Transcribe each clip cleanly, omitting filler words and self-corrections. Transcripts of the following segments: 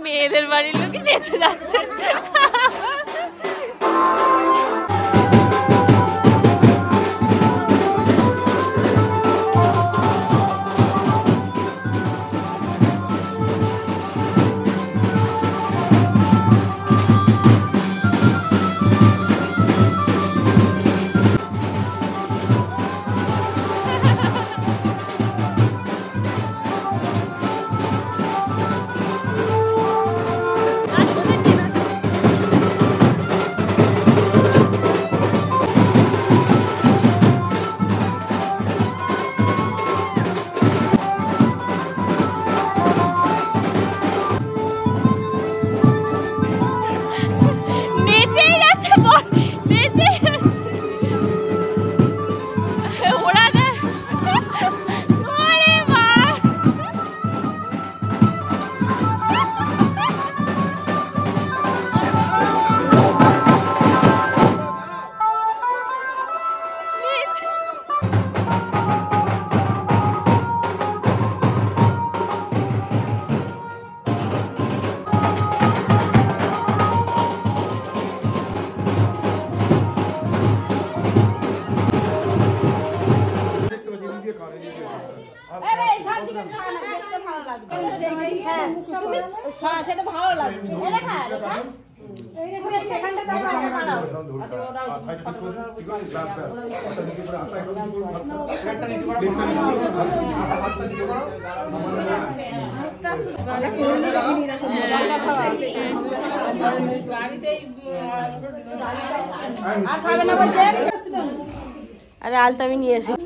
মেয়েদের বাড়ির লোক নেচে যাচ্ছে। সেটা ভালো লাগবে। আরে আলতা আমি নিয়ে এসেছি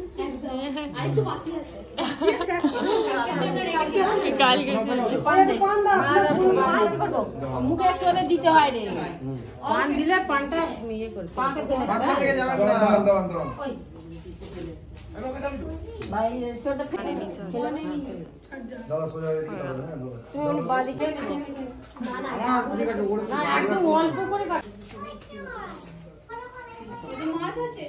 মুখে একটু দিতে হয় রে, পান দিলে পানটা ইয়ে করে একদম অল্প করে মাছ আছে।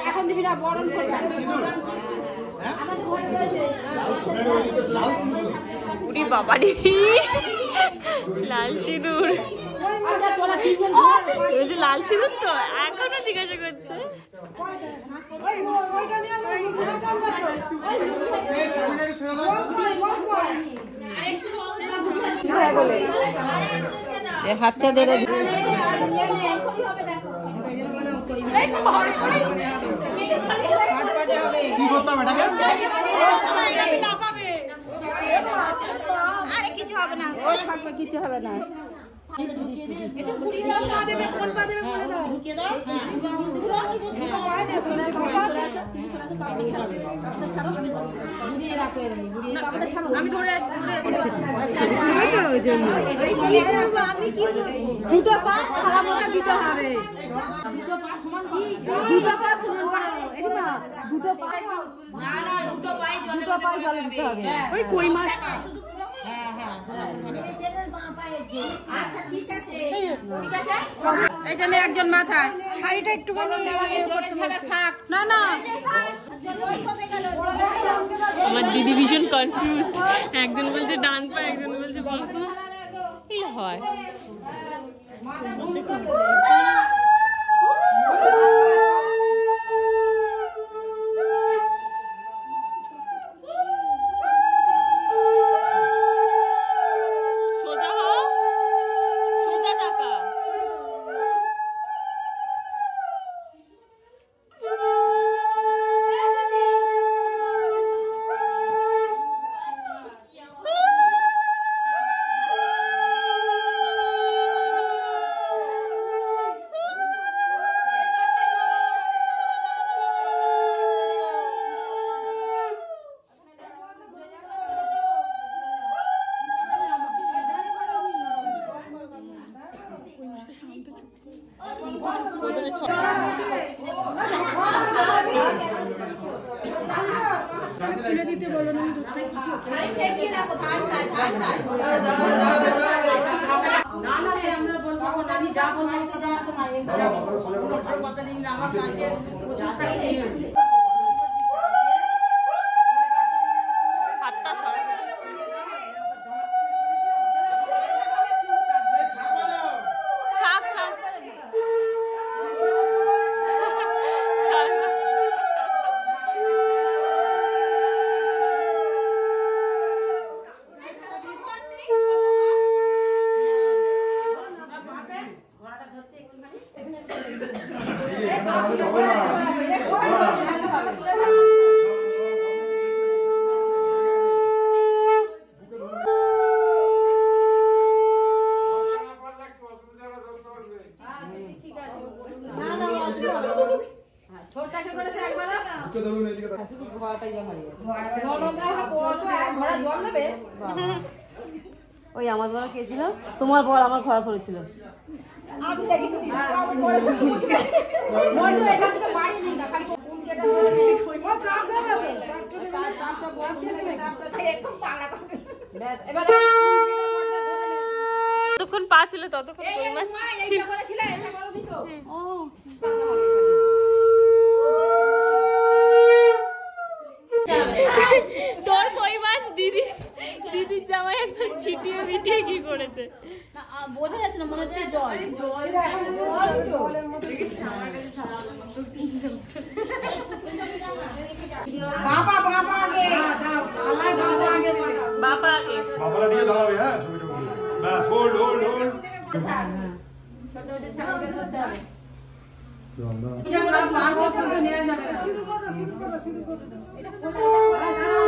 এখন দিবি না বরণ উড়ি বাবারি লাল সিঁদুর, লাল সিঁদুর তো এখনো জিজ্ঞাসা করছে। হাতটা ধরে কিছু হবে না, কিছু হবে না। দুটো পা খালা মতো দিতে হবে, দুটো পা সমান, দুটো পা সমান করো, দুটো পা না না দুটো পাই জলে দিতে হবে। ওই কই মাছ আচ্ছা ঠিক আছে ঠিক আছে। এটা নিয়ে একজন মাথায় শাড়িটা একটু না না আমার দিদি ভীষণ কনফিউজড, একজন বলছে ডান পা একজন বলছে বাঁ পা, কি হয়? না না সে আমরা বলবো না। যা বলবো কথা তোমার এই যা কোনো কথা দিন না আমার কাছে প্রচুর টাকা এই হচ্ছে হাতটা সরা শাক শাক ওই আমার বড় কে ছিল তোমার বড় আমার ঘোড়া ধরেছিল আমি দেখি তুমি আমার বড় ছিল মই তো এখান থেকে বাড়ি দিই না খালি কোন কেটা ও কাপ দেবে কাপটা বড় দিয়ে একদম পাগলা করে এবার যতক্ষণ পা ছিল ততক্ষণ কই মাছ ছিল করেছিল এটা করো দিছো ও তোর কই মাছ দিদির জামাই একদম ছিটিয়ে মিটিয়ে কি করেছে না বোঝা যাচ্ছে না মনে হচ্ছে জল বাবা বাবা আগে আল্লাহ বাবা আগে বাবা আগে বাবারা দিয়ে দাঁড়াবে হ্যাঁ ছবি টবি ব্যাস হোল্ড হোল্ড হোল্ড ছোট ছোট ছাগলকে ধরতে হবে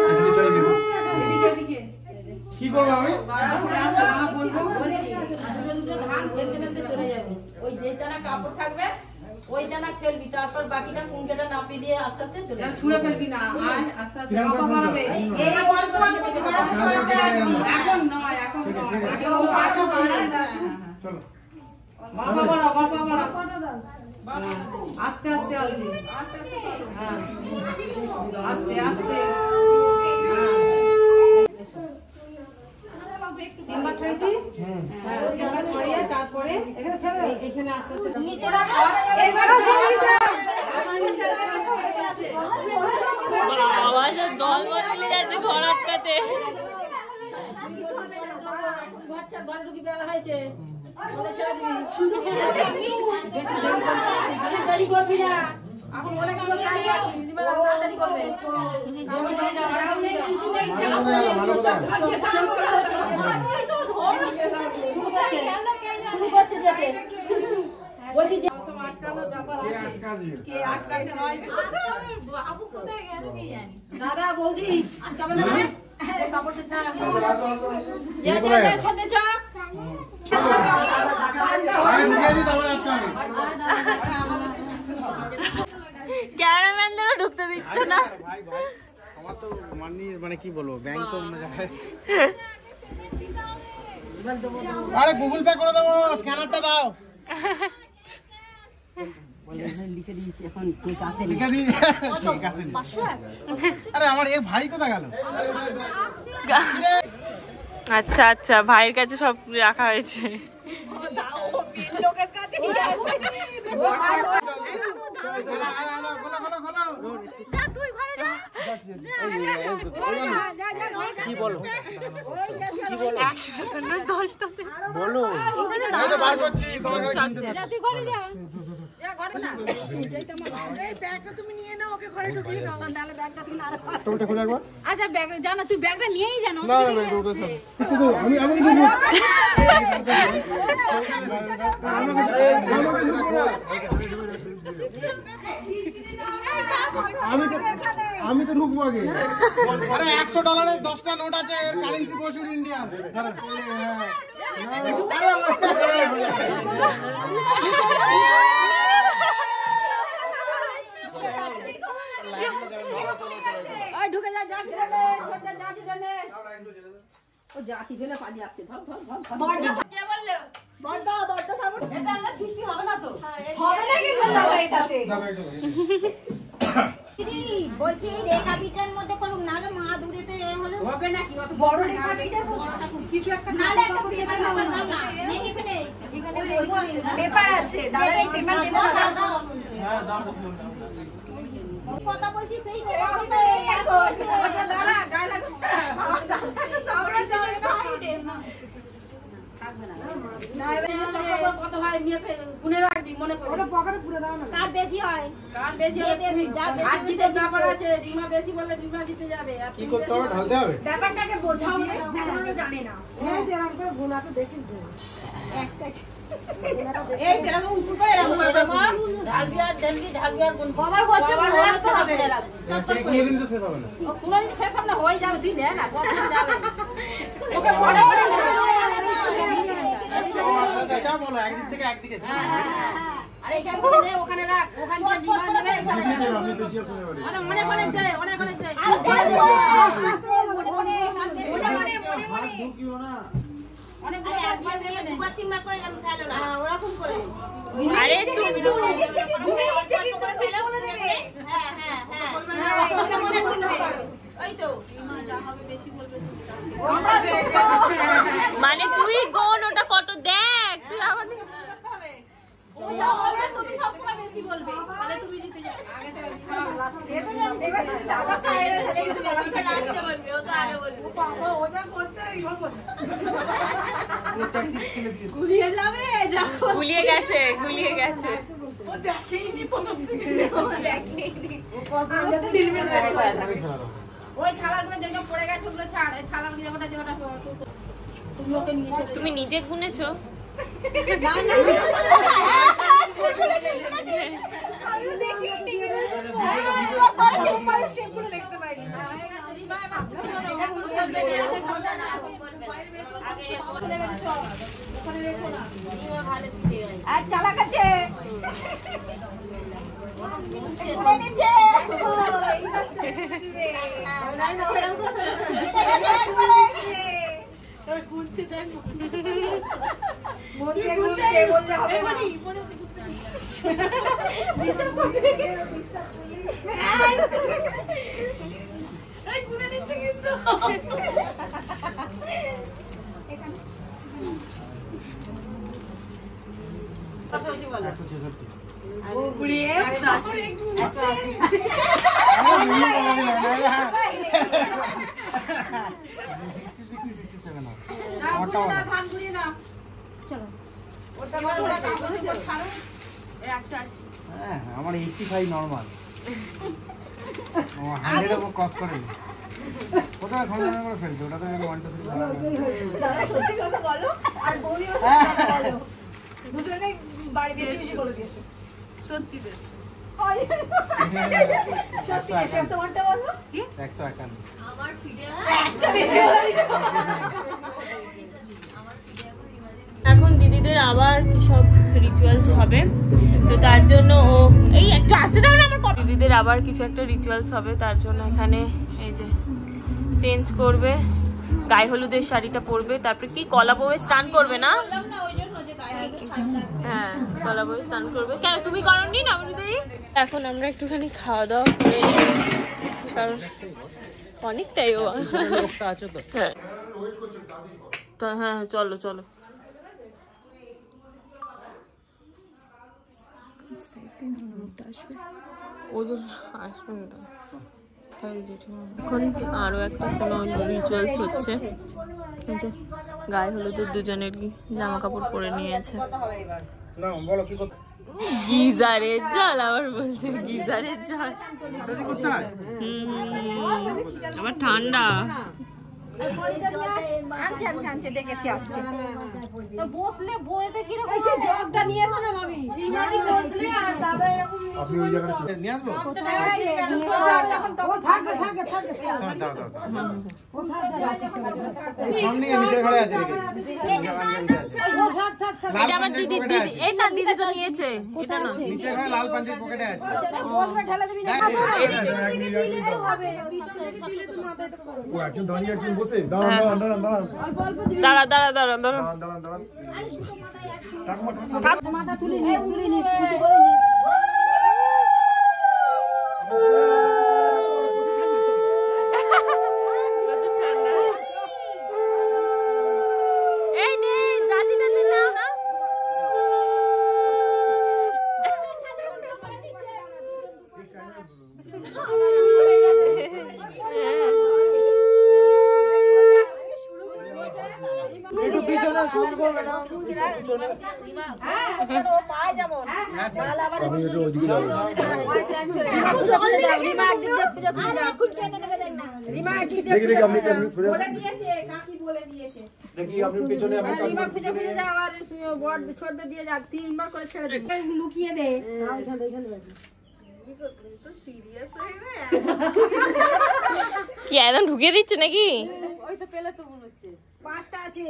এদিকে চাইবি কি করবো আমি ওই যেটা কাপড় থাকবে ওইটা না ফেলবি তারপর বাকিটা কুনকেটা নাপি দিয়ে আস্তে আস্তে চলে যাবে ছুঁড়ে ফেলবি না আস্তে আস্তে বাবা বানাবে এই অল্প অল্প ছড়া ছড়াতে এখন নয় এখন নয় পাশে বানায় দাও চলো বাবা বাড়া দাও আস্তে আস্তে আসবি আস্তে আস্তে তিনবার ছড়িয়েছিস হ্যাঁ তিনবার ছড়িয়ে তারপরে এখানে ফেলে এখানে আস্তে আস্তে নিচে না আওয়াজ আর দল বদলে যাচ্ছে ঘর আটকাতে বাচ্চা ঘর ঢুকি বেলা হয়েছে বলে ছেড়ে দিবি বেশি দেরি করবি না এখন অনেক লোক কাজ আছে নিবেলা তাড়াতাড়ি করবে আমি নিয়ে যাব আমি কিছু নেই চাপ করে চুপচাপ খালিয়ে দাম করে শুরু করতে যেতে ওই যে আটকানো ব্যাপার আছে কে আটকাতে হয় বাবু কোথায় গেল কি জানি দাদা বৌদি আটকাবে না কাপড়টা ছাড়া যা ছোটে চা ক্যারামেলদেরও ঢুকতে দিচ্ছে না আমার তো মানে কি বলবো ব্যাংক তো অন্য জায়গায় আরে গুগল পে করে দেবো স্ক্যানারটা দাও লিখে দিয়েছি এখন চেক আসে লিখে দিই ঠিক আছে আরে আমার এক ভাই কোথায় গেল আচ্ছা আচ্ছা ভাইয়ের কাছে সব রাখা হয়েছে লোকের কাছে কি বলো 100 টাকা 10 টাকা বলো আমি তো বার করছি তোমার কাছে তুমি নিয়ে নাও ওকে ঘরে ঢুকিয়ে দাও নালে ব্যাগটা তুমি না তোটা খুলে একবার আচ্ছা ব্যাগ জানা তুই ব্যাগটা নিয়েই জানো না না আমি কি দেব আমি তো ঢুকবো আগে আরে $100 10টা নোট আছে এর কারেন্সি প্রচুর ইন্ডিয়ান ঢুকে যা জাতি দেনে ছোটটা জাতি দেনে ও জাতি ফেলে পানি আসছে ধর ধর ধর বড়টা কে বললো বড়টা সামনে এটা আমরা ফিস্টি হবে না তো হবে না কি করতে হবে এটাতে দিদি বলছি রেখা পিঠার মধ্যে করুন না হলে মা দূরেতে হলো হবে না কি অত বড় রেখা পিঠা কিছু একটা নালে একটা পিঠা না নেই এখানে পেপার আছে দাদা এই পেপার দেবো হ্যাঁ দাম কথা বলছি সেই দাদা গায়ে লাগবে আমরা তো সাইডে না এবারে কত হয় নিয়ে গুনে রাখবি মনে করে ওটা পকেটে পুরো দাও না কার বেশি হয় কার বেশি হয় আর জিতে ব্যাপার আছে রিমা বেশি বললে রিমা জিতে যাবে আর কি করতে হবে ঢালতে হবে ব্যাপারটাকে বোঝাও এখনো জানে না হ্যাঁ এরকম করে গুনাতে দেখি এই যেরকম উপর করে রাখবো ঢালবি আর গুণ বাবার হচ্ছে হবে কি দিন তো শেষ হবে না কোনদিন শেষ হবে না হয়ে যাবে তুই নে না কত যাবে ওকে পড়ে পড়ে এটা বলো একদিক থেকে একদিকে আরে এটা করে নে ওখানে রাখ ওখানে যে ডিমান্ড নেবে আমি পেছিয়ে শুনে বলি অনেক অনেক দেয় অনেক অনেক দেয় হাত ঢুকিও না অনেক বড় দিয়ে দিয়ে দুবার তিনবার করে এরকম ফেলো না ওরকম করে আরে তুই ওই তো মানে তুই গোন ওটা কত দেখ তুই আমাদের তুমি সবসময় বেশি বলবে তাহলে তুমি জিতে যাবে দাদা সাহেব লাস্টে বলবে ও তো আগে বলবে বাবা ওটা করতে এইভাবে বলে ট্যাক্সি কিনে দিয়েছে গুলিয়ে যাবে যাও গুলিয়ে গেছে গুলিয়ে গেছে ও দেখেইনি প্রথম থেকে ওই থালাগুলো যেগুলো পড়ে গেছে ওগুলো ছাড় এই থালাগুলো যেটা তুমি ওকে নিয়ে চলে তুমি নিজে গুনেছো না না আমি দেখি স্টেপ গুলো দেখতে পাইনি আর চালা কাছে আমার 85 নরমাল ও 100 এর কস করে কোথায় খোঁজা করে ফেলছে ওটা তো 1 2 3 দাদা সত্যি কথা বলো আর বৌদি বলো দুজনেই বাড়ি বেশি বেশি বলে দিয়েছে সত্যি তো সত্যি এসে তোমারটা বলো 151 আমার ফিডে একটা বেশি বলে দিয়েছে এখন দিদিদের আবার কি সব রিচুয়ালস হবে তো তার জন্য ও এই একটু আসতে দাও না আমার দিদিদের আবার কিছু একটা রিচুয়ালস হবে তার জন্য এখানে এই যে চেঞ্জ করবে গায়ে হলুদের শাড়িটা পরবে তারপরে কি কলা বউয়ে স্নান করবে না হ্যাঁ কলা বউয়ে স্নান করবে কেন তুমি করনি না দিদি এখন আমরা একটুখানি খাওয়া দাওয়া করে নিই কারণ অনেকটাই ও আছে তো হ্যাঁ হ্যাঁ চলো চলো ওদের আসবে না তো এখন আরো একটা কোনো রিচুয়ালস হচ্ছে যে গায়ে হলুদের দুজনের জামা কাপড় পরে নিয়েছে না বলো কি করতে গিজারের জল আবার বলছে গিজারের জল এটা কি করতে হয় আবার ঠান্ডা আনছে ডেকেছি আসছে বসলে বইতে কি রকম এই যে জগটা নিয়ে এসো না মামি রিমানি বসলে আর দাদা এরকম আপনি ওই জায়গাটা নিয়ে আসবো ও থাকবে থাকবে থাকবে দাও দাও দাও ও থাকবে সামনে নিচে ঘরে আছে ও থাক থাক থাক এটা আমার দিদি দিদি এই না দিদি তো নিয়েছে এটা না নিচে ঘরে লাল পাঞ্জাবি পকেটে আছে বলবে ঢেলে দিবি না দিলে তো হবে ও একজন দাঁড়িয়ে একজন বসে দাঁড়ান দাঁড়ান দাঁড়ান দাঁড়া দাঁড়া দাঁড়া দাঁড়া দাঁড়ান দাঁড়ান দাঁড়ান মাথা তুলে নি এই নে জাতিটা নে না পিছনে আমি একটু ওইদিকে দেখি দেখি আপনি দেখি আপনি পেছনে আপনি খুঁজে যাও আর বড় ছোটদের দিয়ে যাক 3 বার করে ছেড়ে দিই লুকিয়ে দে কি একদম ঢুকিয়ে দিচ্ছে নাকি? ওই তো পেলে তো মনে হচ্ছে 5টা আছে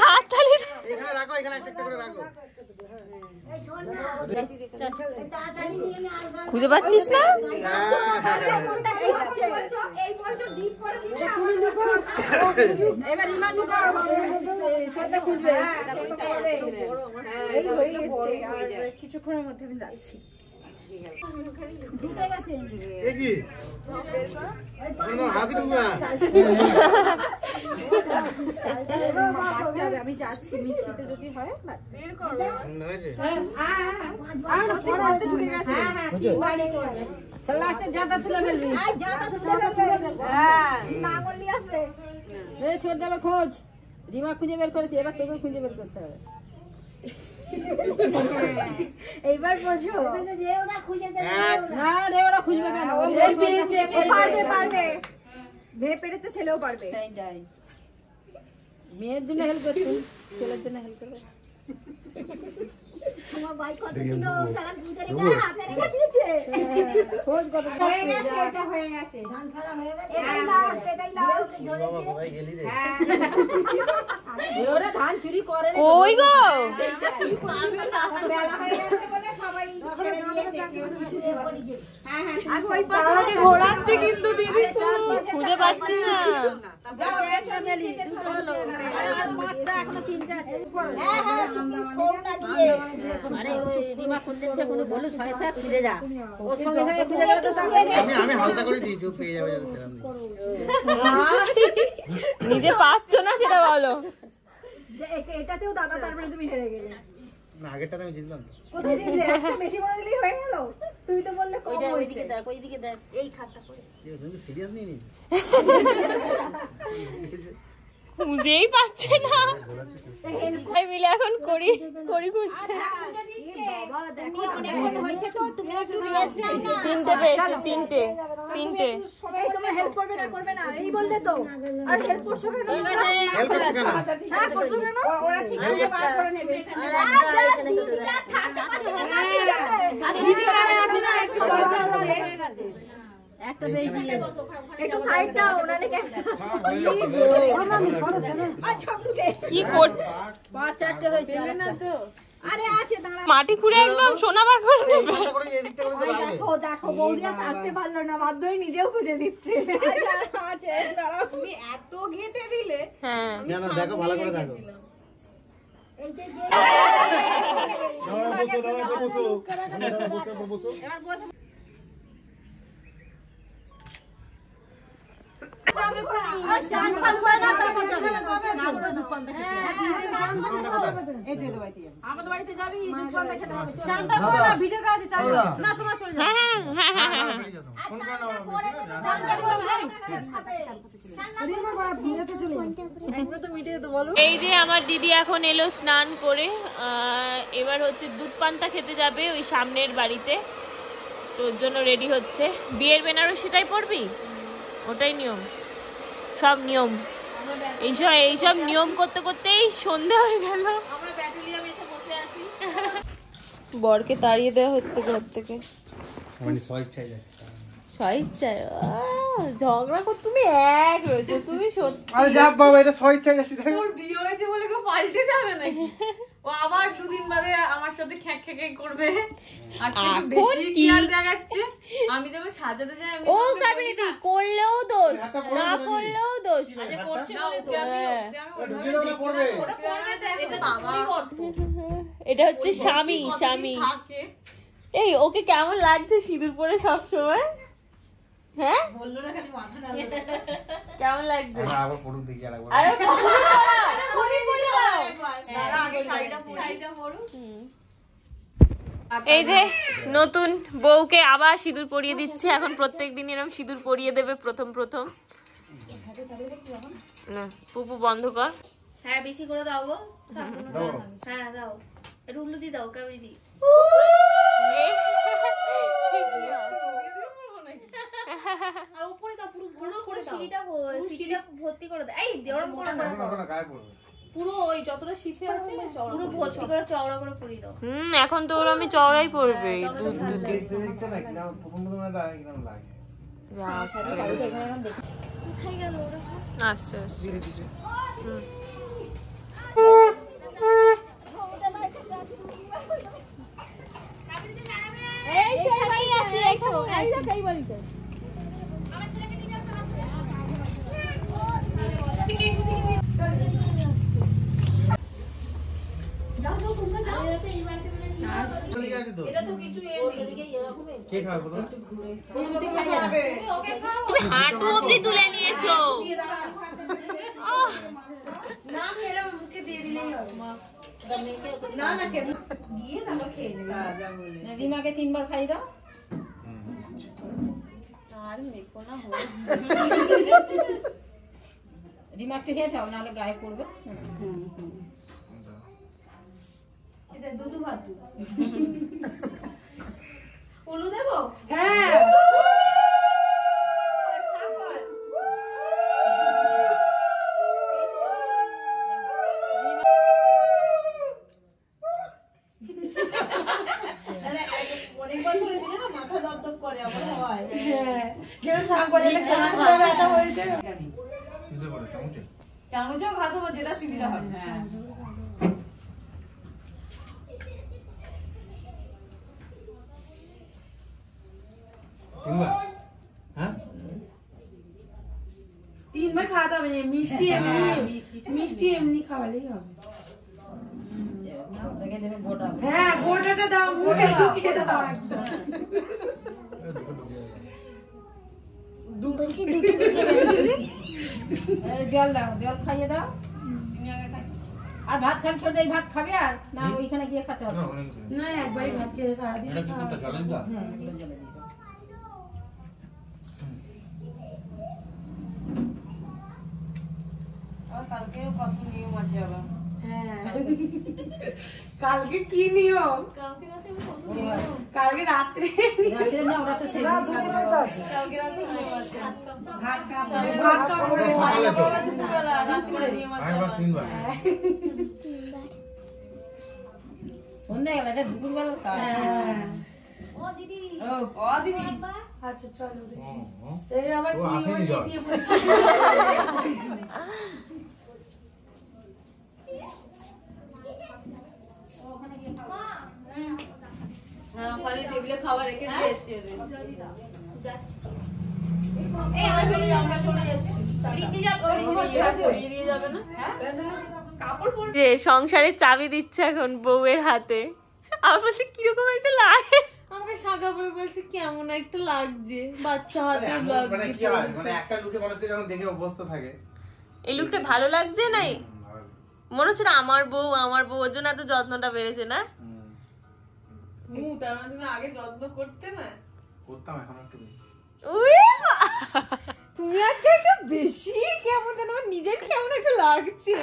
হাত তালি এখানে রাখো, এখানে একটা করে রাখো। খুঁজে পাচ্ছিস না? এবার ইমান লুকো ছোটটা খুঁজবে এই হয়ে গেছে কিছুক্ষণের মধ্যে আমি যাচ্ছি ঢুকে গেছে এ কি কোনো হাতি ঢুকবে না। আমি যাচ্ছি মিক্সিতে যদি হয় বের করো হয়েছে লাস্টে জাতা তুলে ফেলবি ছোট দেবার খোঁজ রিমা খুঁজে বের করেছি এবার তোকে খুঁজে বের করতে হবে এইবার বোঝো না রে ওরা খুঁজবে কেন পারবে মেয়ে পেরেছে ছেলেও পারবে মেয়ের জন্য হেল্প করছে ছেলের জন্য হেল্প করবে আমার ভাই কত দিন সারা দুধের গায়ে হাতে রেখে দিয়েছে খোঁজ কত হয়ে গেছে এটা হয়ে গেছে ধান খারাপ হয়ে গেছে এটাই লাস্ট ঝরেছে ভাই গেলি রে। ওরা ধান চুরি করে না কই গো? বেলা হয়ে গেছে বলে সবাই ছেড়ে দিয়েছে কেউ কিছু বলি যে হ্যাঁ হ্যাঁ আগে ওই তাড়াতাড়ি ঘোরাচ্ছে কিন্তু দিদি খুঁজে পাচ্ছি না। যাও পেছনে মেলি মাছটা এখনো 3টা আছে হ্যাঁ হ্যাঁ তুমি সোমটা দিয়ে আরে ওই রিমা ফোন দিতে কোনো বলো 6-7 ফিরে যা ওর সঙ্গে সঙ্গে খুঁজে গেলে তো আমি হালকা করে দিয়েছি, ও পেয়ে যাবে যদি সেরকম দিই। নিজে পাচ্ছ না সেটা বলো। এটাতেও দাদা তারপরে তুমি হেরে গেলে না আগেরটাতে আমি জিতলাম তো। কোথায় জিতলে একটা বেশি বড় দিলেই হয়ে গেল তুমি তো বললে কম হয়েছে ওইদিকে দেখ ওইদিকে দেখ এই খাটটা করে এ, তুমি সিরিয়াস নিয়ে নিস খুঁজেই পাচ্ছে না। ভাই মিলে এখন করি খুঁজছে। বাবা দেখো অনেকক্ষণ হয়েছে তো তুমি একটু রেস্ট নাও না তিনটে পেয়েছে, তিনটে সবাই তোমার হেল্প করবে না এই বললে তো আর হেল্প করছো কেন হেল্প করছো কেন? হ্যাঁ করছো কেন ওরা ঠিক আছে বার করে নেবে একটা বেশি একটু সাইড দাও ওনারে কেন কি করছে? 5-4টে হয়েছে না তো আরে আছে দাঁড়া মাটি খুঁড়ে একদম সোনা বার করে নেবে। হালকা করে এদিকটা করে তো লাগবে। দেখো বৌদিরা থাকতে পারলো না বাধ্য হয়ে নিজেও খুঁজে দিচ্ছে আছে দাঁড়াও তুমি এত ঘেটে দিলে হ্যাঁ না না দেখো ভালো করে দেখো। এই যে বসো আমাদের বাড়িতে যাবি দুধ পান্তা খেতে হবে এই যে আমার দিদি এখন এলো স্নান করে, এবার হচ্ছে দুধ পান্তা খেতে যাবে ওই সামনের বাড়িতে, তোর জন্য রেডি হচ্ছে। বিয়ের বেনারসিটাই পরবি, ওটাই নিয়ম, সব নিয়ম। এইসব নিয়ম করতে করতেই সন্ধে হয়ে গেল। বরকে তাড়িয়ে দেওয়া হচ্ছে ঘর থেকে। মানে স্বেচ্ছায় যাচ্ছে। স্বেচ্ছায় ঝগড়া কর, তুমি এক রয়েছে, তুমি সত্যি। আরে যা বাবা, এটা স্বেচ্ছায় যাচ্ছে দেখো। ওর বিয়ে হয়েছে বলে কেউ পাল্টে যাবে নাকি? ও আবার দুদিন বাদে আমার সাথে খ্যাক খ্যাক করবে। আজকে একটু বেশি কেয়ার দেখাচ্ছে। আমি যখন সাজাতে যাই আমি ও কাবিনীতি করলেও দোষ, না করলেও দোষ। আজ করছে বলে তো ঢুকে দাও না পড়বে। এটা হচ্ছে স্বামী। এই ওকে কেমন লাগছে সিঁদুর পরে সব সময়? হ্যাঁ বললো না খালি মাথা নাড়া। কেমন লাগছে? আবার পড়ুক দেখি আরেকবার। আরে পরি দাও। আগে শাড়িটা পরো। এই যে নতুন বউকে আবার সিঁদুর পরিয়ে দিচ্ছে। এখন প্রত্যেকদিন এরকম সিঁদুর পরিয়ে দেবে প্রথম। না পুপু বন্ধ কর। হ্যাঁ বেশি করে দাও গো। হ্যাঁ দাও, একটু উল্লু দিয়ে দাও, কাবড়ি দি। আর উপরে দাও, পুরো করে সিঁড়িটা ভর্তি করে দাও। এই দেওরম করে না, গায়ে পড়বে পুরো ওই যতটা শীতে আছে পুরো ভর্তি করে চওড়া করে পুরি দাও। এখন তো ওর আমি চওড়াই পড়বে দুধ দুধে। দেখতে না কিনা প্রথম লাগে কিরকম লাগে। চাবিটা এখানে এখন দেখি কোথায় গেল ওরা সব। আস্তে আস্তে ধীরে ধীরে। এইখানেই আছে, এই বাড়িতে। তুমি হাঁটু অবধি তুলে নিয়েছো। রিমাকে 3 বার খাই দাও। আর মেকো না রিমা একটু খেয়ে যাও, নাহলে গায়ে পড়বে। উলু দেবো? হ্যাঁ অনেকবার করে দিলে না মাথা দপদপ করে, আমার হয়। যেটা সাং বাজালে কানে ব্যথা হয়েছে। চামচেও খাতো যেটা সুবিধা হবে। হ্যাঁ হ্যাঁ 3 বার খাওয়াতে হবে। মিষ্টি এমনি খাওয়ালেই হবে। হ্যাঁ গোটাটা দাও, মুখে ঢুকিয়ে দাও একদম। জল দাও, জল খাইয়ে দাও। আর ভাত খাবি? ছোট এই ভাত খাবি আর না ওইখানে গিয়ে খেতে হবে? না একবারই ভাত খেয়ে সারাদিন। কালকেও কত নিয়ম আছে আবার। কালকে কি নিয়ম? কালকে রাত্রে না, ওরা তো সেই কালকে রাতে নিয়ম আছে। ভাত খাবো দুপুরবেলা, রাত্রে নিয়ম আছে। সন্ধ্যা গেল, এটা দুপুরবেলার কাজ। ও দিদি, ও দিদি আচ্ছা চলো এই আবার কি আসেনি জল। দিয়ে বলছি। হ্যাঁ ওখানে টেবিলে খাবার রেখে দিয়ে এসেছি। এই আমরা চলে যাচ্ছি। রীতি যাবো, পরিয়ে দিয়ে যাবে না? কাপড় পরে যে সংসারের চাবি দিচ্ছে এখন বউয়ের হাতে। আমার পাশে কিরকম একটা লাগে। আমাকে শাখা পরে বলছে কেমন একটা লাগছে, বাচ্চা হাতে মানে কি হয় মানে একটা লুকে মানুষকে যখন দেখে অভ্যস্ত থাকে। এই লুকটা ভালো লাগছে নাই? মনে হচ্ছে না আমার বউ ওর জন্য এত যত্নটা বেড়েছে না? তার মানে তুমি আগে যত্ন করতে না? করতাম, এখন একটু বেশি। তুমি আজকে একটু বেশি কেমন যেন আমার নিজের কেমন একটা লাগছে।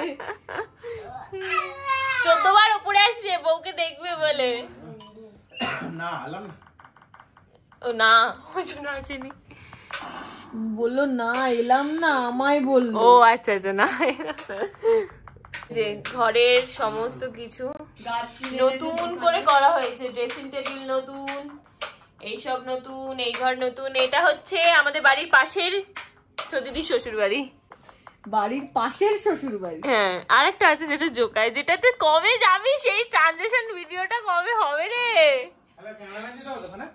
14 বার উপরে আসছে বউকে দেখবে বলে। না আলাম না। ও না, ওই জন্য আসেনি। বললো না এলাম না, আমায় বললো। ও আচ্ছা আচ্ছা, না যে ঘরের সমস্ত কিছু নতুন করে করা হয়েছে। ড্রেসিং টেবিল নতুন, এইসব নতুন, এই ঘর নতুন। এটা হচ্ছে আমাদের বাড়ির পাশের সতীদির শ্বশুর বাড়ি। বাড়ির পাশের শ্বশুর বাড়ি। হ্যাঁ, আরেকটা আছে যেটা জোকায়, যেটাতে কবে যাবি সেই ট্রানজিশন ভিডিওটা কবে হবে রে? হ্যালো ক্যামেরাম্যান দিতে হবে না?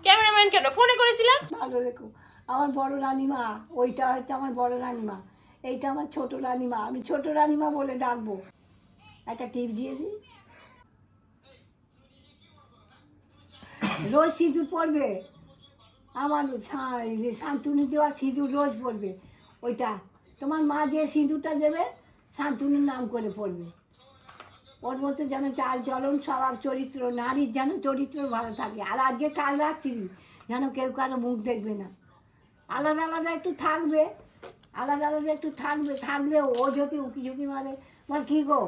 ক্যামেরাম্যান কেন ফোনে করেছিলাম? ভালো রেখো। আমার বড় রানীমা, ওইটা হচ্ছে আমার বড় রানীমা, এইটা আমার ছোট রানীমা। আমি ছোট রানীমা বলে ডাকবো। একটা টিপ দিয়ে দিই। রোজ সিঁদুর পরবে, আমার শান্তনু দেওয়া সিঁদুর রোজ পরবে। ওইটা তোমার মা যে সিঁদুরটা দেবে শান্তনুর নাম করে পড়বে। ওর মতো যেন চাল চলন স্বভাব চরিত্র, নারীর যেন চরিত্র ভালো থাকে। আর আজকে কাল রাত্রি যেন কেউ কারো মুখ দেখবে না, আলাদা আলাদা একটু থাকবে, আলাদা আলাদা একটু থাকলেও ও যদি উকি ঝুঁকি মারে বল কী গো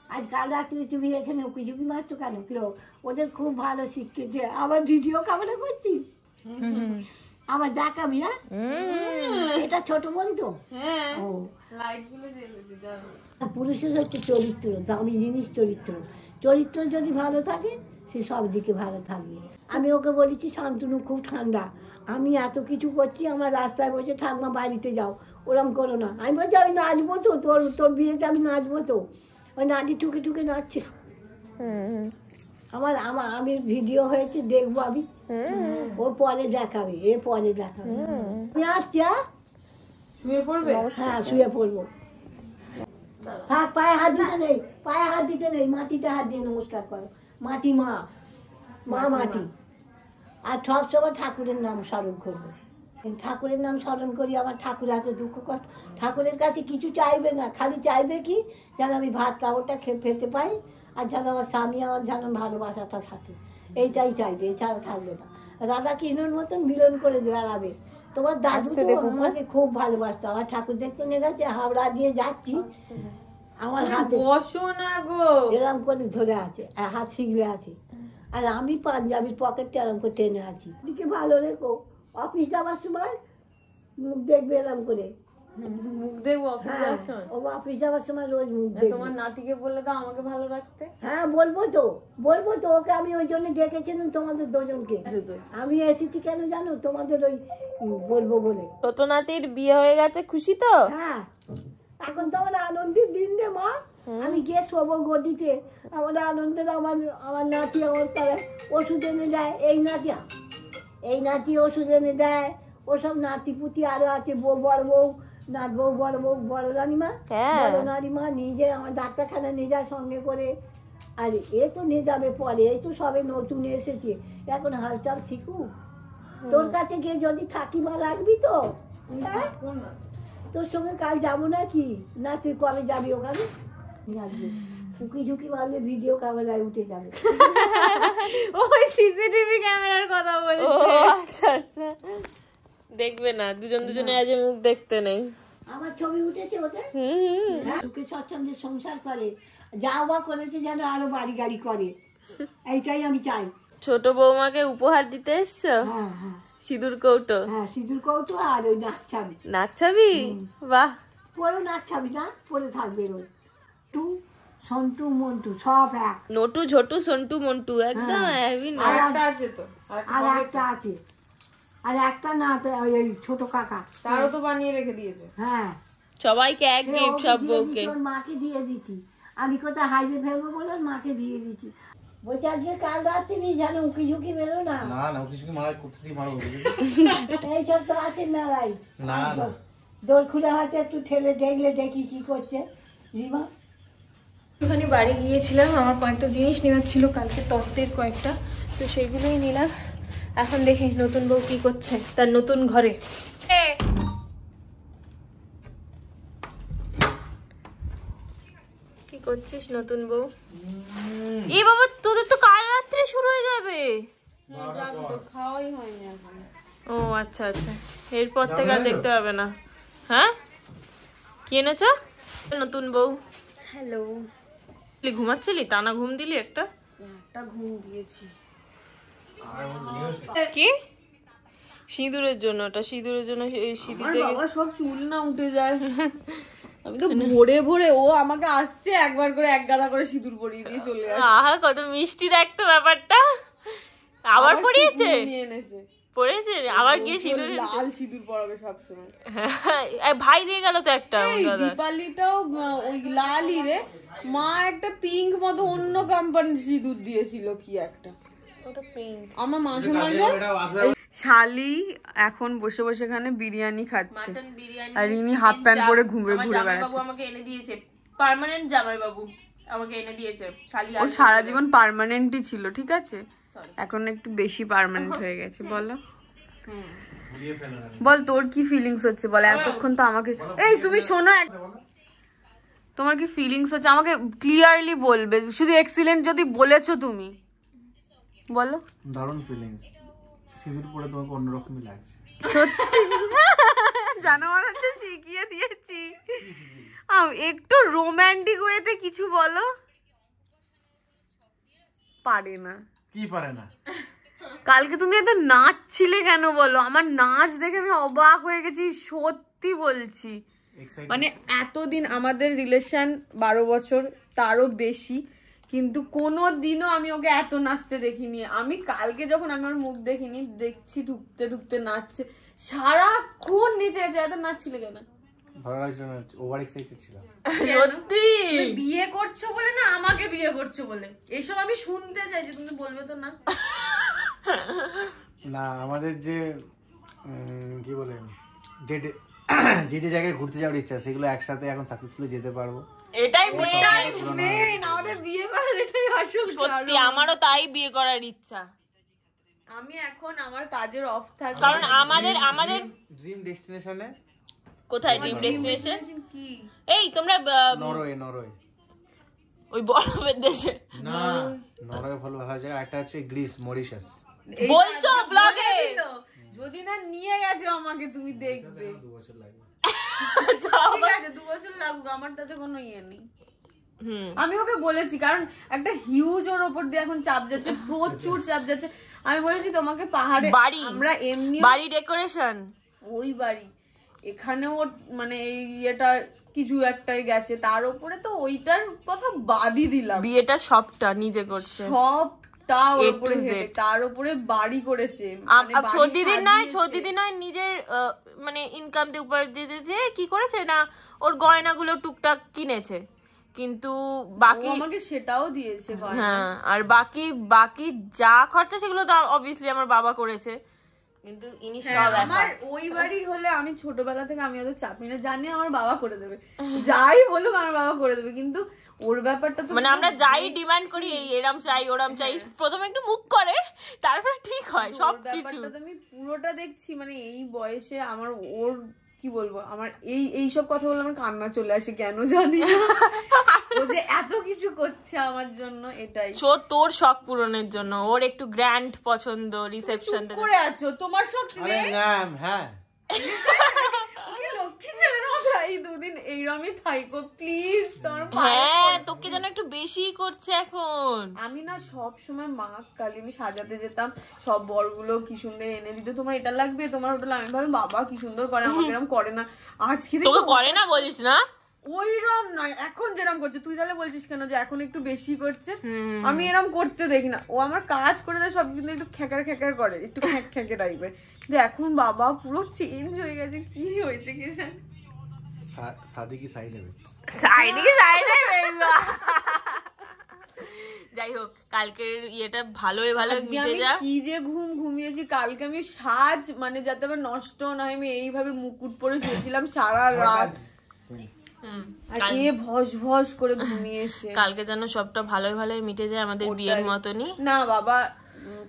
আজ কাল রাত্রে তুমি এখানে উকি ঝুঁকি মারছো কেন কিরো ওদের খুব ভালো শিখেছে আবার ভিডিও ক্যামেরা করছিস আমার দেখাবি হ্যাঁ এটা ছোট বলি তো ও পুরুষের হচ্ছে চরিত্র দামি জিনিস চরিত্র যদি ভালো থাকে সে সব দিকে ভালো থাকবে আমি ওকে বলেছি শান্তনু খুব ঠান্ডা আমি এত কিছু করছি আমার রাস্তায় বসে ঠাকুমা বাড়িতে যাও ওরম করো না আমি বলছি আমি নাচবো তো তোর বিয়েতে আমি নাচবো তো ওই নাচি টুকে নাচছে আমি ভিডিও হয়েছে দেখবো আমি ও পরে দেখাবে আমি আসছি হ্যাঁ শুয়ে পড়বে? হ্যাঁ শুয়ে পড়বো থাক পায়ে হাত দিতে নেই মাটিতে হাত দিয়ে নমস্কার করো মাটি মা মাটি আর সব সময় ঠাকুরের নাম স্মরণ করবো ঠাকুরের নাম স্মরণ করি আমার ঠাকুর আছে দুঃখ কষ্ট ঠাকুরের কাছে কিছু চাইবে না খালি চাইবে কি যেন আমি ভাত কাপড়টা খেতে পাই আর যেন আমার স্বামী আমার যেন ভালোবাসাটা থাকে এইটাই চাইবে এছাড়া থাকবে না রাধা কৃষ্ণর মতন মিলন করে বেড়াবে তোমার দাদু তো আমাকে খুব ভালোবাসতো আমার ঠাকুর দেখতে নিয়ে গেছে হাওড়া দিয়ে যাচ্ছি আমার হাতে বসো না গো এরম করে ধরে আছে হাত শিখবে আছে আর আমি পাঞ্জাবির পকেটটা এরম করে টেনে আছি দিকে ভালো রেখো অফিস যাওয়ার সময় মুখ দেখবে এরম করে মুখ দেখবো ও অফিস যাওয়ার সময় রোজ মুখ দেখবে তোমার নাতিকে বললে তো আমাকে ভালো রাখতে হ্যাঁ বলবো তো ওকে আমি ওই জন্য ডেকেছিলাম তোমাদের দুজনকে আমি এসেছি কেন জানো তোমাদের ওই বলবো বলে ছোট নাতির বিয়ে হয়ে গেছে খুশি তো হ্যাঁ এখন তো আমার আনন্দের দিন রে মা আমি গিয়ে শোবো গদিতে আমার আনন্দের আমার নাতি আমার তারা ওষুধ এনে দেয় এই নাতি ওষুধ এনে দেয় ওসব নাতি পুতি আরো আছে বড় বউ বড় রানীমা নিজে আমার ডাক্তারখানা নিয়ে যায় সঙ্গে করে আর এ তো নিয়ে যাবে পরে এই তো সবে নতুন এসেছে এখন হালচাল শিখুক তোর কাছে গিয়ে যদি থাকি মা রাখবি তো হ্যাঁ তোর সঙ্গে কাল যাবো নাকি না তুই কবে যাবি ওখানে উকি ঝুঁকি মারলে ভিডিও ক্যামেরায় উঠে যাবে ওই সিসিটিভি ক্যামেরার কথা বলছে আচ্ছা দেখবে না দুজনে আজ মুখ দেখতে নেই আমার ছবি উঠেছে ওদের সুখে স্বচ্ছন্দে সংসার করে যা বা করেছে যেন আরো বাড়ি গাড়ি করে এইটাই আমি চাই ছোট বৌমাকে উপহার দিতে এসছো হ্যাঁ সিঁদুর কৌটো সিঁদুর কৌটো আর ওই নাচাবি বাহ পরে নাচাবি না পরে থাকবে ওই টু সন্টু মন্টু সব এক নটু ঝটু সন্টু মন্টু একদম আর একটা আছে আর একটা না ওই ছোট কাকা তারও তো বানিয়ে রেখে দিয়েছে হ্যাঁ সবাইকে এক গিফট সব বউকে ওর মাকে দিয়ে দিচ্ছি আমি কোথায় হাইওয়ে ফেলবো বলে মাকে দিয়ে দিচ্ছি বলছি আজকে কাল রাত্রে নি জানো উকি ঝুঁকি বেরো না উকি ঝুঁকি মারা কোথায় মারো এইসব তো আছে মেলায় দোর খুলে হয়তো একটু ঠেলে দেখলে দেখি কি করছে রিমা ওখানে বাড়ি গিয়েছিলাম আমার কয়েকটা জিনিস নেওয়ার ছিল কালকে তত্ত্বের কয়েকটা তো সেইগুলোই নিলাম এখন দেখি নতুন বউ কি করছে তার নতুন ঘরে কি করছিস নতুন বউ এই বাবা তোদের তো কাল রাত্রে শুরু হয়ে যাবে খাওয়াই হয়নি এখন ও আচ্ছা এরপর থেকে আর দেখতে হবে না হ্যাঁ কি এনেছ নতুন বউ হ্যালো ঘুমাচ্ছিলি টানা ঘুম দিলি একটা ঘুম দিয়েছি কি সিঁদুরের জন্য ওটা সিঁদুরের জন্য সিঁদুর বাবা সব চুল না উঠে যায় আমি তো ভোরে ভোরে ও আমাকে আসছে একবার করে এক গাদা করে সিঁদুর পরিয়ে দিয়ে চলে গেছে আহা কত মিষ্টি দেখতো ব্যাপারটা আবার পরিয়েছে এনেছে পরেছে আবার গিয়ে সিঁদুর লাল সিঁদুর পরাবে সবসময় ভাই দিয়ে গেল তো একটা দীপালিটাও ওই লালই রে মা একটা পিঙ্ক মতো অন্য কোম্পানির সিঁদুর দিয়েছিল কি একটা ওটা পিঙ্ক আমার মাঝে মাঝে শালি এখন বসে বসে এখানে বিরিয়ানি খাচ্ছে মাটন বিরিয়ানি আর ইনি হাফ প্যান্ট পরে ঘুরে বেড়াচ্ছে আমাকে এনে দিয়েছে পার্মানেন্ট জামাই বাবু আমাকে এনে দিয়েছে শালি ও সারা জীবন পার্মানেন্টই ছিল ঠিক আছে এখন একটু বেশি পার্মানেন্ট হয়ে গেছে বলো বল তোর কি ফিলিংস হচ্ছে বল এতক্ষণ তো আমাকে এই তুমি শোনো তোমার কি ফিলিংস হচ্ছে আমাকে ক্লিয়ারলি বলবে শুধু এক্সিলেন্ট যদি বলেছো তুমি বলো দারুণ ফিলিংস সিঁদুর পরে তোমাকে অন্যরকমই লাগছে সত্যি জানোয়ার আছে শিখিয়ে দিয়েছি। একটু রোমান্টিক ওয়েতে কিছু বলো। পারে না। কি পারে না? কালকে তুমি এত নাচছিলে কেন বলো? আমার নাচ দেখে আমি অবাক হয়ে গেছি, সত্যি বলছি। মানে এতদিন আমাদের রিলেশন 12 বছর, তারও বেশি, কিন্তু কোনো দিনও আমি ওকে এত নাচতে দেখিনি। আমি কালকে যখন আমার মুখ দেখিনি, দেখছি ঢুকতে ঢুকতে নাচছে, সারাক্ষণ নিচে গেছে। এত নাচছিলে কেন? ভালো লাগছিল না, ওভার এক্সাইটেড ছিলাম। সত্যি বিয়ে করছো বলে না আমাকে বিয়ে করছো বলে এসব আমি শুনতে চাইছি, তুমি বলবে তো না? না, আমাদের যে কি বলে যে যে জায়গায় ঘুরতে যাওয়ার ইচ্ছা সেগুলো একসাথে এখন সাকসেসফুলি যেতে পারবো। এটাই মেইন, আমাদের বিয়ে করার এটাই আসল। সত্যি আমারও তাই বিয়ে করার ইচ্ছা। আমি এখন আমার কাজের অফ থাকি, কারণ আমাদের ড্রিম ডেস্টিনেশনে। কোথায় ড্রিম ডেস্টিনেশন? কি এই তোমরা নরওয়ে ওই বরফের দেশে না, নরওয়ে ভালো জায়গা। একটা হচ্ছে গ্রিস, মরিশাস। বলছো ব্লগে? যদি না নিয়ে গেছো আমাকে, তুমি দেখবে। 2 বছর লাগবে। ঠিক আছে, 2 বছর লাগুক, আমার তাতে কোনো ইয়ে নেই। আমি ওকে বলেছি, কারণ একটা হিউজ ওর ওপর দিয়ে এখন চাপ যাচ্ছে, প্রচুর চাপ যাচ্ছে। আমি বলেছি তোমাকে পাহাড়ে বাড়ি, আমরা এমনি বাড়ি ডেকোরেশন, ওই বাড়ি এখানেও মানে এই ইয়েটা কিছু একটাই গেছে, তার উপরে তো ওইটার কথা বাদই দিলাম। বিয়েটা সবটা নিজে করছে, সবটা ওর উপরে হেঁটে, তার উপরে বাড়ি করেছে। ছোটদিদি নয় নিজের মানে ইনকাম দিয়ে উপর দিয়ে কি করেছে না, ওর গয়নাগুলো টুকটাক কিনেছে, কিন্তু বাকি আমাকে সেটাও দিয়েছে। হ্যাঁ, আর বাকি যা খরচা সেগুলো তো অবভিয়াসলি আমার বাবা করেছে, কিন্তু ইনি সব আমার ওই বাড়ির হলে আমি ছোটবেলা থেকে আমি ওদের চাপ নিয়ে জানি আমার বাবা করে দেবে, যাই বলুক আমার বাবা করে দেবে, কিন্তু ওর ব্যাপারটা তো মানে আমরা যাই ডিমান্ড করি, এই এরম চাই ওরম চাই, প্রথমে একটু মুখ করে তারপর ঠিক হয় সবকিছু। আমি পুরোটা দেখছি, মানে এই বয়সে আমার ওর কি বলবো, আমার এই সব কথা বলে আমার কান্না চলে আসে, কেন জানি ও যে এত কিছু করছে আমার জন্য। এটাই তোর শখ পূরণের জন্য, ওর একটু গ্র্যান্ড পছন্দ, রিসেপশনটা করে আছো, তোমার শখ হ্যাঁ লক্ষ্মী ছেলের মতো এই দুদিন এইরকমই থাইকো প্লিজ। হ্যাঁ, তোকে যেন একটু বেশি করছে এখন। আমি না সব সময় মা কালী আমি সাজাতে যেতাম, সব বরগুলো কি সুন্দর এনে দিত, তোমার এটা লাগবে তোমার ওটা লাগবে, আমি ভাবি বাবা কি সুন্দর করে, আমাকে এরকম করে না। আজকে তোকে করে না বলিস না, ওইরকম নয়, এখন যেরকম করছে। তুই তাহলে বলছিস কেন যে এখন একটু বেশি করছে? আমি এরকম করতে দেখি না, ও আমার কাজ করে দেয় সব, কিন্তু একটু খ্যাকার খ্যাকার করে, একটু খ্যাঁকে টাইপের। যে এখন বাবা পুরো চেঞ্জ হয়ে গেছে, কি হয়েছে কি জানি। শাদি কি সাইড হবে, যাই হোক কালকের ইয়েটা ভালোই ভালো মিটে যা। কি যে ঘুমিয়েছি কালকে আমি, সাজ মানে যাতে আমার নষ্ট না হয়, আমি এইভাবে মুকুট পরে শুয়েছিলাম সারা রাত, আর এ ভস ভস করে ঘুমিয়েছে। কালকে যেন সবটা ভালোই ভালোই মিটে যায় আমাদের বিয়ের মতনই। না বাবা,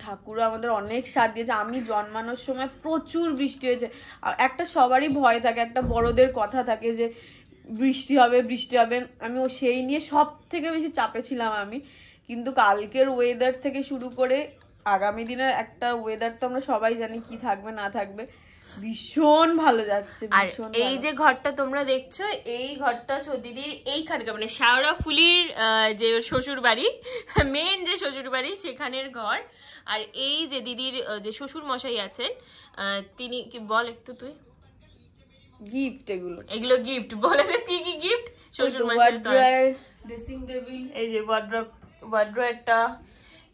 ঠাকুর আমাদের অনেক সাথ দিয়েছে। আমি জন্মানোর সময় প্রচুর বৃষ্টি হয়েছে, একটা সবারই ভয় থাকে, একটা বড়দের কথা থাকে যে বৃষ্টি হবে বৃষ্টি হবে, আমি সেই নিয়ে সব থেকে বেশি চাপে ছিলাম আমি। কিন্তু কালকের ওয়েদার থেকে শুরু করে আগামী দিনের একটা ওয়েদার তো আমরা সবাই জানি কি থাকবে না থাকবে, ভীষণ ভালো যাচ্ছে। আর এই যে ঘরটা তোমরা দেখছো, এই ঘরটা দিদির এইখানকার মানে শেওড়াফুলির যে শ্বশুর বাড়ি, মেন যে শ্বশুর বাড়ি সেখানের ঘর। আর এই যে দিদির যে শ্বশুর মশাই আছেন, তিনি কি বল একটু তুই, গিফট এগুলো গিফট বলে দে, কি কি গিফট? শ্বশুর মশাই ড্রেসিং টেবিল, এই যে ওয়ার্ড্রোবটা,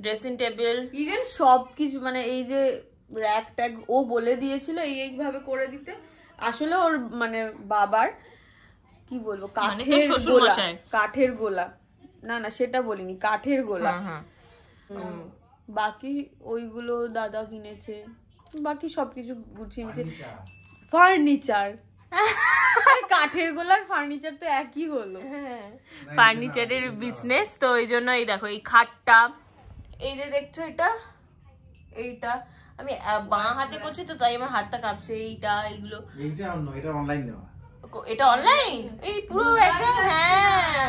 ড্রেসিং টেবিল, ইভেন সবকিছু, মানে এই যে র্যাক ট্যাগ ও বলে দিয়েছিল এইভাবে করে দিতে। আসলে ওর মানে বাবার কি বলবো, কাঠের গোলা, না সেটা বলিনি, কাঠের গোলা। বাকি ওইগুলো দাদা কিনেছে, বাকি সবকিছু গুছিয়ে নিয়েছে। ফার্নিচার, কাঠের গোলার ফার্নিচার তো একই হলো। ফার্নিচারের বিজনেস তো, ওই জন্য এই দেখো এই খাটটা, এই যে দেখছো এইটা আমি বাঁ হাতে করছি তো তাই আমার হাতটা কাঁপছে। এইটা এইগুলো এটা অনলাইন নেওয়া, এটা অনলাইন, এই পুরো একদম হ্যাঁ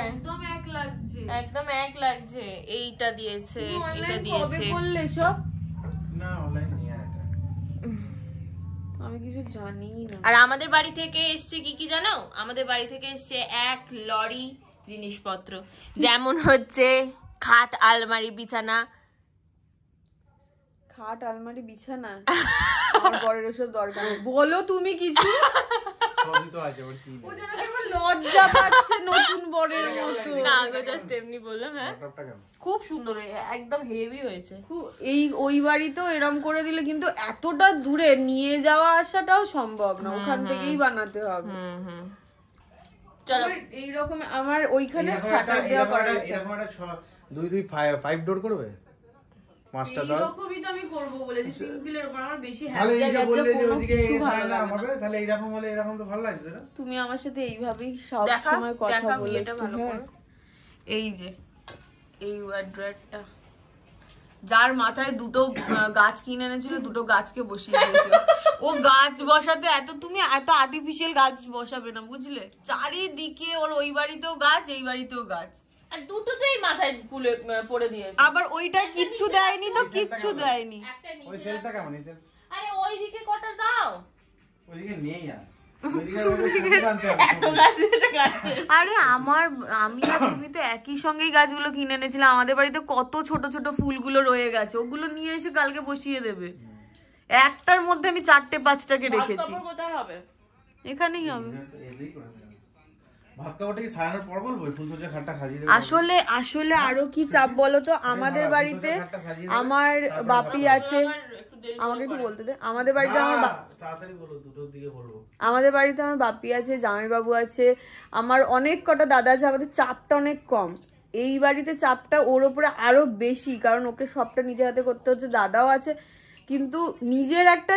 একদম এক লাগছে। এইটা দিয়েছে, এটা দিয়েছে। বললে সব না অনলাইন নিয়ে আমি কিছু জানি না। আর আমাদের বাড়ি থেকে এসছে কি জানো? আমাদের বাড়ি থেকে এসছে 1 লরি জিনিসপত্র, যেমন হচ্ছে খাট, আলমারি, বিছানা। খাট, আলমারি, বিছানা? আমার বরের ওসব দরকার নেই। বলো তুমি কিছু। সবই তো আছে, ওর কি ও যেন কেমন লজ্জা পাচ্ছে নতুন বরের মতো। না গো, জাস্ট এমনি বললাম। হ্যাঁ ল্যাপটপটা কেমন? খুব সুন্দর, একদম হেভি হয়েছে। ওই বাড়িতেও এরম করে দিলে কিন্তু এতটা দূরে নিয়ে যাওয়া আসাটাও সম্ভব না, ওখান থেকেই বানাতে হবে। চলো এইরকম আমার ওইখানে এরকম শাটার দেওয়া করা আছে। এরকম একটা 2-5 ডোর করবে, 5টা ডোর। এইরকমই তো আমি করব বলেছি, সিম্পলের উপর। আমার বেশি তাহলে এই যে বললে যে ওদিকে ভালো সাইলাম হবে, তাহলে এইরকম হলে এরকম তো ভালো লাগবে না? তুমি আমার সাথে এইভাবেই সব দেখা সময় কথা দেখা বলে। বিয়েটা ভালো করো। এই যে এই ওয়ার্ড্রোবটা, যার মাথায় দুটো গাছ কিনে এনেছিল, দুটো গাছকে বসিয়ে দিয়েছিল। ও গাছ বসাতে তুমি এত আর্টিফিশিয়াল গাছ বসাবে না, বুঝলে? চারিদিকে ওর ওই বাড়িতেও গাছ, এই বাড়িতেও গাছ, আর দুটোতেই মাথায় ফুলে পড়ে দিয়েছে। আবার ওইটা কিচ্ছু দেয়নি তো, কিচ্ছু দেয়নি। ওই সেলটা কেমন? এই সেল আরে ওইদিকে কটা দাও, ওইদিকে নেই আর। ওইদিকে ওইদিকে আনতে হবে। এত গাছ দিয়েছে, গাছ শেষ। আরে আমি আর তুমি তো একই সঙ্গেই গাছগুলো কিনে এনেছিলাম। আমাদের বাড়িতে কত ছোট ছোট ফুলগুলো রয়ে গেছে, ওগুলো নিয়ে এসে কালকে বসিয়ে দেবে। একটার মধ্যে আমি 4-5টাকে রেখেছি। কোথায় হবে? এখানেই হবে। এদিকেই করে দেব। ভাত খাওয়াটা কি ছায়ানোর পর বলবো? ফুলসজ্জা খাটটা সাজিয়ে দেব। আসলে আরো কি চাপ বলো তো, আমাদের বাড়িতে আমার বাপি আছে। আমাকে একটু বলতে দে। আমাদের বাড়িতে তাড়াতাড়ি বলো, দুটোর দিকে বলবো। আমাদের বাড়িতে আমার বাপি আছে, জামাইবাবু আছে, আমার অনেক কটা দাদা আছে। আমাদের চাপটা অনেক কম। এই বাড়িতে চাপটা ওর উপরে আরো বেশি, কারণ ওকে সবটা নিজে হাতে করতে হচ্ছে। দাদাও আছে, কিন্তু নিজের একটা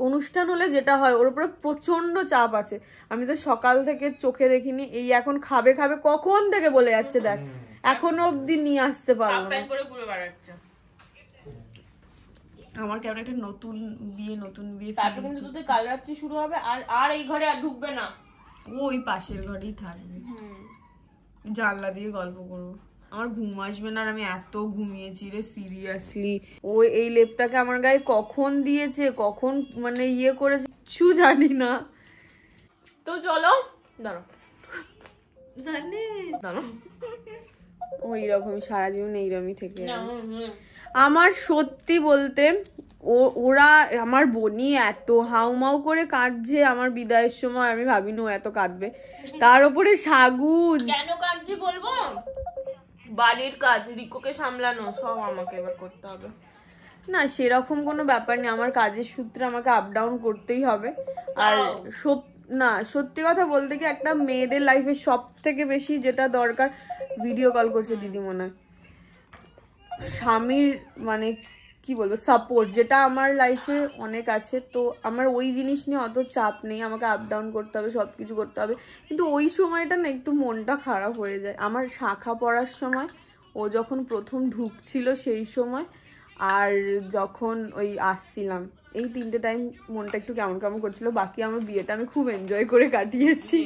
অনুষ্ঠান হলে যেটা হয়, ওর উপরে প্রচন্ড চাপ আছে। আমি তো সকাল থেকে চোখে দেখিনি, এই এখন খাবে কখন থেকে বলে যাচ্ছে, দেখ এখনো অব্দি নিয়ে আসতে পারলো না। আমার কেমন একটা নতুন বিয়ে তারপর কিন্তু তোদের কাল রাত্রি শুরু হবে, আর এই ঘরে আর ঢুকবে না। ওই পাশের ঘরেই থাকবে, জানলা দিয়ে গল্প করবো। আমার ঘুম আসবে না, আর আমি এত ঘুমিয়েছি রে, সিরিয়াসলি। ও এই লেপটাকে আমার গায়ে কখন দিয়েছে, কখন মানে ইয়ে করেছে, কিছু জানি না। তো চলো, দাঁড়াও। ওই রকমই সারা জীবন এইরকমই থেকে আমার। সত্যি বলতে ওরা আমার বোনই এত হাউমাউ করে কাঁদছে আমার বিদায়ের সময়, আমি ভাবিনি ও এত কাঁদবে। তার উপরে সাগুন কেন কাঁদছে বলবো? বাড়ির কাজ, রিকোকে সামলানো, সব আমাকে এবার করতে হবে। না সেরকম কোনো ব্যাপার নেই, আমার কাজের সূত্রে আমাকে আপ ডাউন করতেই হবে। আর সত্যি কথা বলতে কি, একটা মেয়েদের লাইফে সব থেকে বেশি যেটা দরকার, ভিডিও কল করছে দিদি মনে হয়, স্বামীর মানে কি বলবো সাপোর্ট, যেটা আমার লাইফে অনেক আছে। তো আমার ওই জিনিস নিয়ে অত চাপ নেই, আমাকে আপ ডাউন করতে হবে, সব কিছু করতে হবে। কিন্তু ওই সময়টা না একটু মনটা খারাপ হয়ে যায়। আমার শাখা পড়ার সময়, ও যখন প্রথম ঢুকছিল সেই সময়, আর যখন ওই আসছিলাম, এই 3টে টাইম মনটা একটু কেমন কেমন করছিল। বাকি আমার বিয়েটা আমি খুব এনজয় করে কাটিয়েছি,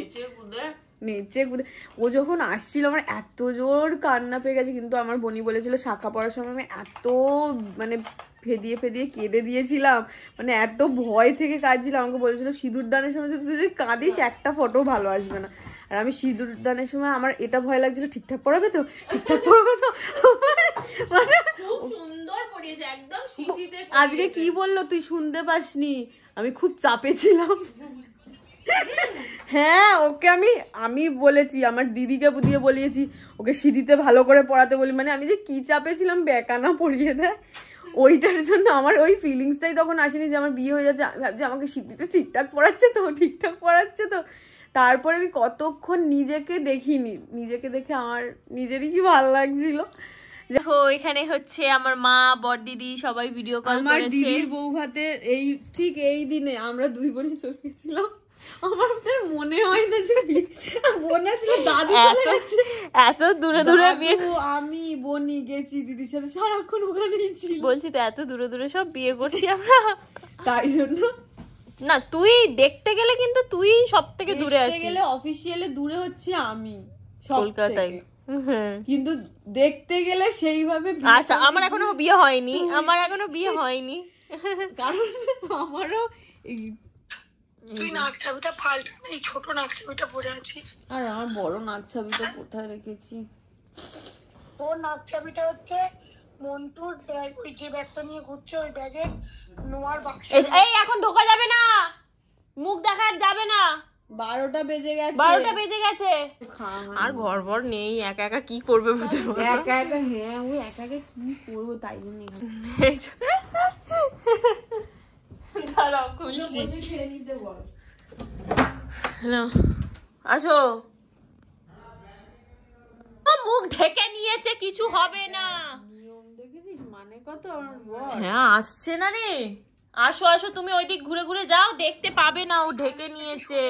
নেচে কুদে। ও যখন আসছিল আমার এত জোর কান্না পেয়ে গেছে, কিন্তু আমার বোনই বলেছিল শাখা পড়ার সময় আমি এত মানে ফেদিয়ে কেঁদে দিয়েছিলাম, মানে এত ভয় থেকে কাঁদছিলাম। আমাকে বলেছিল সিঁদুর দানের সময় তুই যদি কাঁদিস একটা ফটো ভালো আসবে না। আর আমি সিঁদুর দানের সময় আমার এটা ভয় লাগছিল, ঠিকঠাক পড়াবে তো, মানে সুন্দর পড়িয়েছে একদম শীতিতে। আজকে কি বললো তুই শুনতে পাসনি? আমি খুব চাপে ছিলাম। হ্যাঁ, ওকে আমি বলেছি, আমার দিদিকে বুঝিয়ে বলিয়েছি ওকে সিঁড়িতে ভালো করে পড়াতে বলি। মানে আমি যে কি চাপে ছিলাম, বেকানা পড়িয়ে দেয়। ওইটার জন্য আমার ওই ফিলিংসটাই তখন আসেনি যে আমার বিয়ে হয়ে যাচ্ছে। আমি ভাবছি আমাকে সিঁড়িতে ঠিকঠাক পড়াচ্ছে তো। তারপরে আমি কতক্ষণ নিজেকে দেখিনি, নিজেকে দেখে আমার নিজেরই কি ভালো লাগছিল। দেখো এখানে হচ্ছে আমার মা, বড় দিদি সবাই ভিডিও কল করেছে। আমার দিদির বউ ভাতের ঠিক এই দিনে আমরা দুই বোনই চলে গেছিলাম। আমার মনে হয় না যে বোন ছিল, দাদু চলে গেছে। এত দূরে দূরে বিয়ে, আমি বোনই গেছি দিদির সাথে, সারাক্ষণ ওখানেই ছিল। বলছি তো এত দূরে দূরে সব বিয়ে করছি আমরা, তাই জন্য না। তুই দেখতে গেলে কিন্তু তুই সব থেকে দূরে আছিস। গেলে অফিসিয়ালি দূরে হচ্ছে আমি কলকাতায়, কিন্তু দেখতে গেলে সেইভাবে। আচ্ছা, আমার এখনো বিয়ে হয়নি, কারণ আমারও তুই নাক চাবিটা পাল্টা, এই ছোট নাক চাবিটা পরে আছিস। আর আমার বড় নাক চাবিটা কোথায় রেখেছি? ওর নাক চাবিটা হচ্ছে মন্টুর ব্যাগ, ওই যে ব্যাগটা নিয়ে ঘুরছে ওই ব্যাগের নোয়ার বাক্স। এই এখন ঢোকা যাবে না, মুখ দেখা যাবে না। 12টা বেজে গেছে। 12টা বেজে গেছে। আর ঘর বর নেই, একা একা কি করবে বুঝতে পারো। একা একা, হ্যাঁ ওই একা একা কি করবো তাই জন্য দাঁড়াও খুলছি। আসো, মুখ ঢেকে নিয়েছে, কিছু হবে না। নিয়ম দেখেছিস মানে কত আমার বল। হ্যাঁ আসছে না রে, আসো আসো, তুমি ওই দিক ঘুরে ঘুরে যাও, দেখতে পাবে না ও ঢেকে নিয়েছে।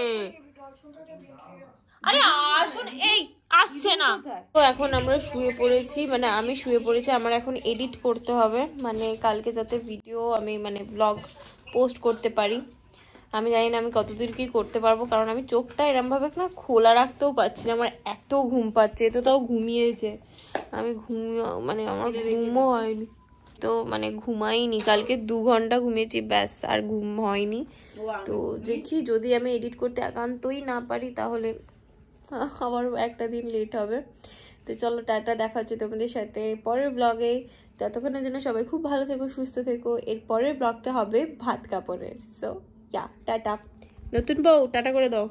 আরে আসুন, এই আসছে না। তো এখন আমরা শুয়ে পড়েছি, মানে আমি শুয়ে পড়েছি। আমার এখন এডিট করতে হবে, মানে কালকে যাতে ভিডিও আমি মানে ব্লগ পোস্ট করতে পারি। আমি জানি না আমি কতদূর কি করতে পারবো, কারণ আমি চোখটা এরমভাবে না খোলা রাখতেও পারছি না, আমার এত ঘুম পাচ্ছে। এ তো তাও ঘুমিয়েছে, আমি মানে আমার ঘুমও হয়নি, তো মানে ঘুমাইনি কালকে, 2 ঘন্টা ঘুমিয়েছি ব্যাস, আর ঘুম হয়নি। তো দেখি যদি আমি এডিট করতে একান্তই না পারি তাহলে আবার একটা দিন লেট হবে। তো চলো টাটা, দেখা হচ্ছে তোমাদের সাথে পরের ব্লগে। ততক্ষণের জন্য সবাই খুব ভালো থেকো, সুস্থ থেকো। এর পরের ব্লগটা হবে ভাত কাপড়ের। So yeah, tata. নতুন বউ টাটা করে দাও।